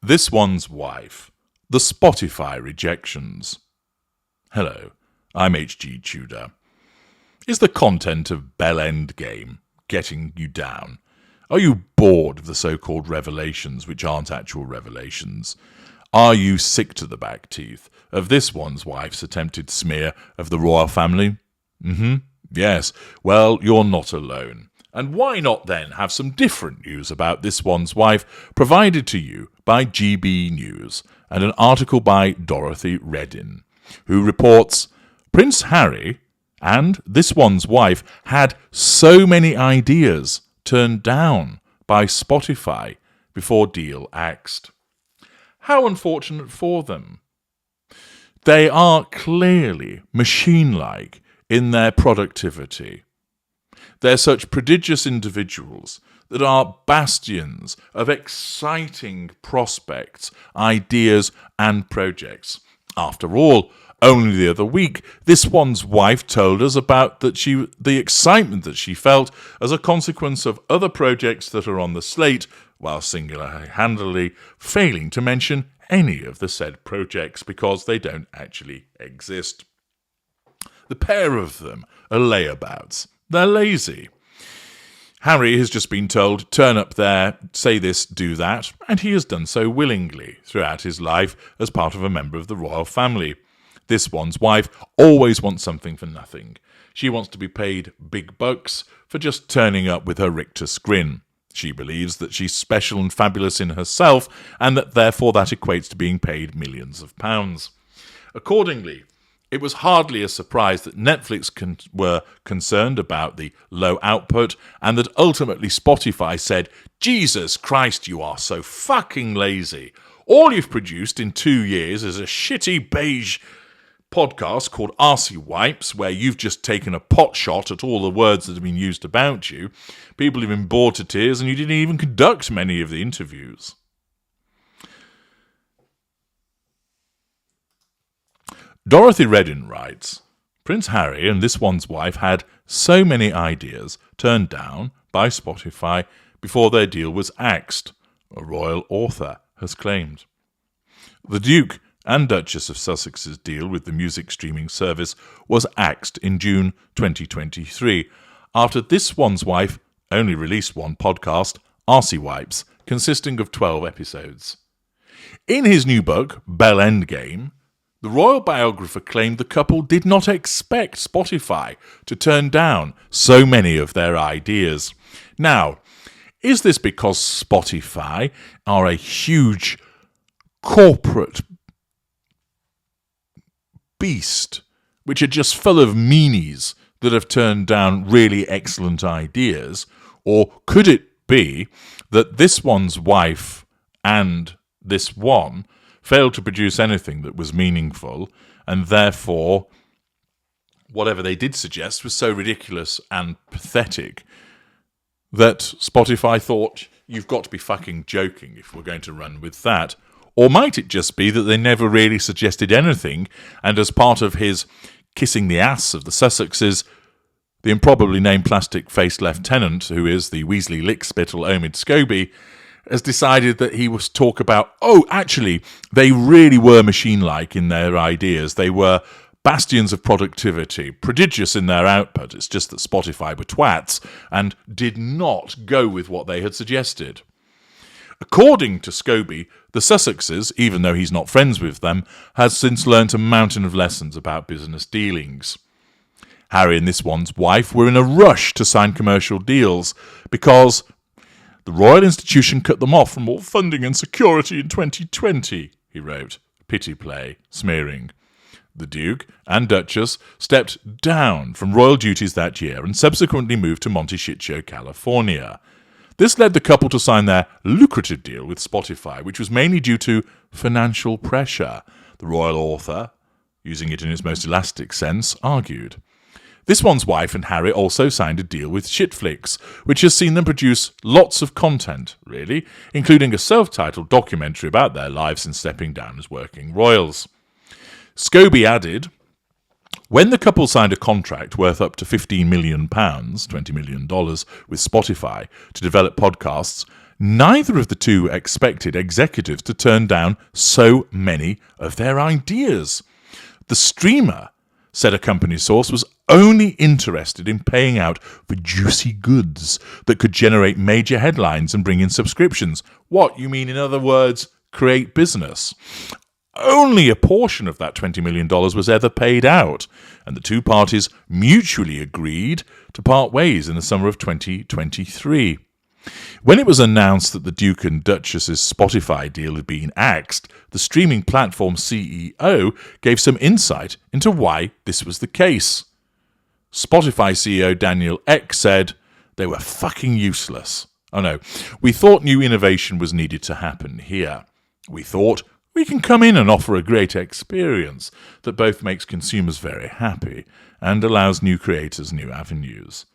This One's Wife, the Spotify Rejections. Hello, I'm HG Tudor. Is the content of Bell Endgame getting you down? Are you bored of the so-called revelations which aren't actual revelations? Are you sick to the back teeth of This One's Wife's attempted smear of the royal family? Yes, well, you're not alone. And why not then have some different news about This One's Wife provided to you by GB News and an article by Dorothy Reddin, who reports Prince Harry and This One's Wife had so many ideas turned down by Spotify before deal axed. How unfortunate for them. They are clearly machine-like in their productivity. They're such prodigious individuals that are bastions of exciting prospects, ideas and projects. After all, only the other week, This One's Wife told us about the excitement that she felt as a consequence of other projects that are on the slate, while single-handedly failing to mention any of the said projects because they don't actually exist. The pair of them are layabouts. They're lazy. Harry has just been told, turn up there, say this, do that, and he has done so willingly throughout his life as part of a member of the royal family. This One's Wife always wants something for nothing. She wants to be paid big bucks for just turning up with her rictus grin. She believes that she's special and fabulous in herself, and that therefore that equates to being paid millions of pounds. Accordingly, it was hardly a surprise that Netflix were concerned about the low output and that ultimately Spotify said, Jesus Christ, you are so fucking lazy. All you've produced in 2 years is a shitty beige podcast called Arsey Wipes, where you've just taken a pot shot at all the words that have been used about you. People have been bored to tears and you didn't even conduct many of the interviews. Dorothy Reddin writes, Prince Harry and This One's Wife had so many ideas turned down by Spotify before their deal was axed, a royal author has claimed. The Duke and Duchess of Sussex's deal with the music streaming service was axed in June 2023, after This One's Wife only released one podcast, Arsey Wipes, consisting of 12 episodes. In his new book, Bell Endgame, the royal biographer claimed the couple did not expect Spotify to turn down so many of their ideas. Now, is this because Spotify are a huge corporate beast, which are just full of meanies that have turned down really excellent ideas? Or could it be that This One's Wife and This One failed to produce anything that was meaningful, and therefore whatever they did suggest was so ridiculous and pathetic that Spotify thought, you've got to be fucking joking if we're going to run with that? Or might it just be that they never really suggested anything, and as part of his kissing the ass of the Sussexes, the improbably named plastic-faced lieutenant, who is the Weasley lickspittle Omid Scobie, has decided that he was talk about, actually, they really were machine-like in their ideas. They were bastions of productivity, prodigious in their output. It's just that Spotify were twats and did not go with what they had suggested. According to Scobie, the Sussexes, even though he's not friends with them, has since learnt a mountain of lessons about business dealings. Harry and This One's Wife were in a rush to sign commercial deals because the Royal Institution cut them off from all funding and security in 2020, he wrote. Pity play, smearing. The Duke and Duchess stepped down from royal duties that year and subsequently moved to Monte Shitshow, California. This led the couple to sign their lucrative deal with Spotify, which was mainly due to financial pressure, the royal author, using it in its most elastic sense, argued. This One's Wife and Harry also signed a deal with Shitflix, which has seen them produce lots of content, really, including a self-titled documentary about their lives since stepping down as working royals. Scobie added, when the couple signed a contract worth up to £15 million, $20 million, with Spotify to develop podcasts, Neither of the two expected executives to turn down so many of their ideas. The streamer, said a company source, was only interested in paying out for juicy goods that could generate major headlines and bring in subscriptions. What, you mean, in other words, create business? Only a portion of that $20 million was ever paid out, and the two parties mutually agreed to part ways in the summer of 2023. When it was announced that the Duke and Duchess's Spotify deal had been axed, the streaming platform CEO gave some insight into why this was the case. Spotify CEO Daniel Ek said, "They were fucking useless. Oh no, we thought new innovation was needed to happen here. We thought we can come in and offer a great experience that both makes consumers very happy and allows new creators new avenues.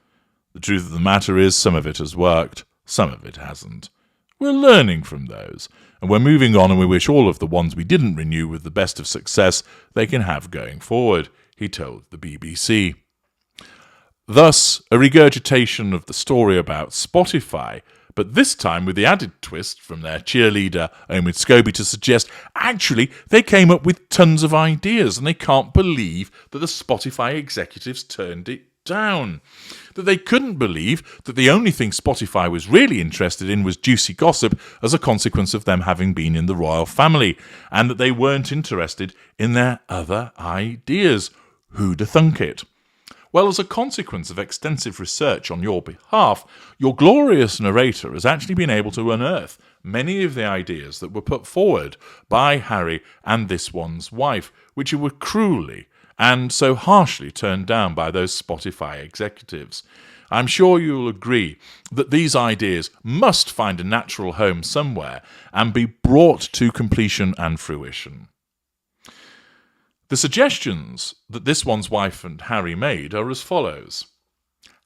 The truth of the matter is some of it has worked. Some of it hasn't. We're learning from those, and we're moving on, and we wish all of the ones we didn't renew with the best of success they can have going forward," he told the BBC. Thus, a regurgitation of the story about Spotify, but this time with the added twist from their cheerleader Omid Scobie to suggest actually they came up with tons of ideas and they can't believe that the Spotify executives turned it down. That they couldn't believe that the only thing Spotify was really interested in was juicy gossip as a consequence of them having been in the royal family, and that they weren't interested in their other ideas. Who'da thunk it? Well, as a consequence of extensive research on your behalf, your glorious narrator has actually been able to unearth many of the ideas that were put forward by Harry and this one's wife, which were cruelly and so harshly turned down by those Spotify executives. I'm sure you'll agree that these ideas must find a natural home somewhere and be brought to completion and fruition. The suggestions that this one's wife and Harry made are as follows.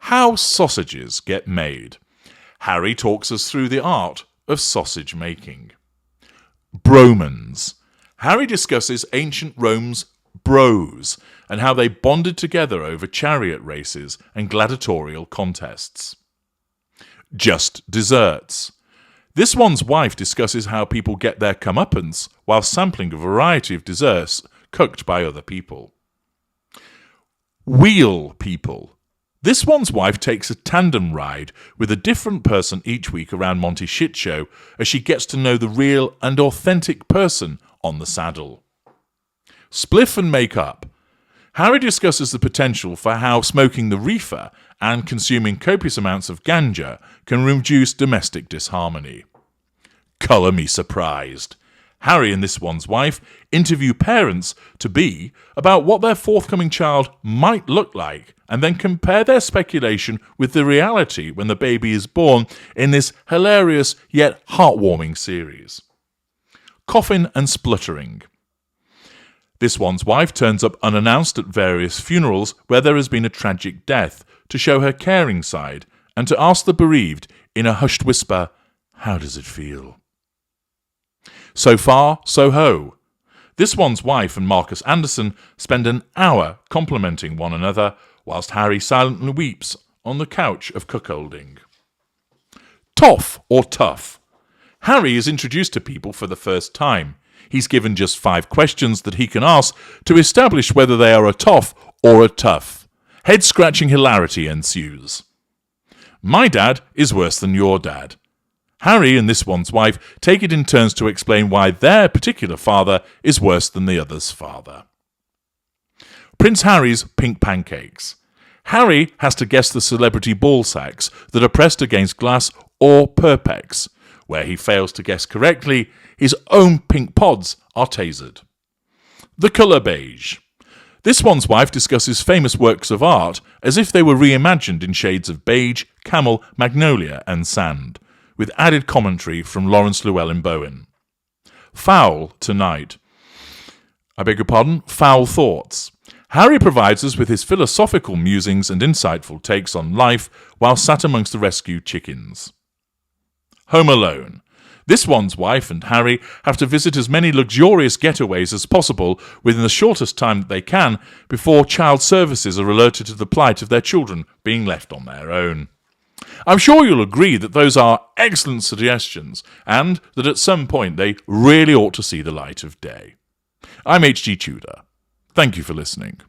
How sausages get made. Harry talks us through the art of sausage making. Bromans. Harry discusses ancient Rome's bros and how they bonded together over chariot races and gladiatorial contests. Just desserts. This one's wife discusses how people get their comeuppance while sampling a variety of desserts cooked by other people. Wheel people. This one's wife takes a tandem ride with a different person each week around Monty Shit Show as she gets to know the real and authentic person on the saddle. Spliff and make up. Harry discusses the potential for how smoking the reefer and consuming copious amounts of ganja can reduce domestic disharmony. Colour me surprised. Harry and this one's wife interview parents-to-be about what their forthcoming child might look like and then compare their speculation with the reality when the baby is born in this hilarious yet heartwarming series. Coughing and spluttering. This one's wife turns up unannounced at various funerals where there has been a tragic death to show her caring side and to ask the bereaved in a hushed whisper, "How does it feel?" So far, so ho. This one's wife and Marcus Anderson spend an hour complimenting one another whilst Harry silently weeps on the couch of cuckolding. Toff or tough. Harry is introduced to people for the first time. He's given just 5 questions that he can ask to establish whether they are a toff or a tough. Head-scratching hilarity ensues. My dad is worse than your dad. Harry and this one's wife take it in turns to explain why their particular father is worse than the other's father. Prince Harry's pink pancakes. Harry has to guess the celebrity ball sacks that are pressed against glass or perpex. Where he fails to guess correctly, his own pink pods are tasered. The colour beige. This one's wife discusses famous works of art as if they were reimagined in shades of beige, camel, magnolia and sand, with added commentary from Lawrence Llewellyn-Bowen. Foul tonight. Foul thoughts. Harry provides us with his philosophical musings and insightful takes on life while sat amongst the rescued chickens. Home Alone. This one's wife and Harry have to visit as many luxurious getaways as possible within the shortest time that they can before child services are alerted to the plight of their children being left on their own. I'm sure you'll agree that those are excellent suggestions and that at some point they really ought to see the light of day. I'm HG Tudor. Thank you for listening.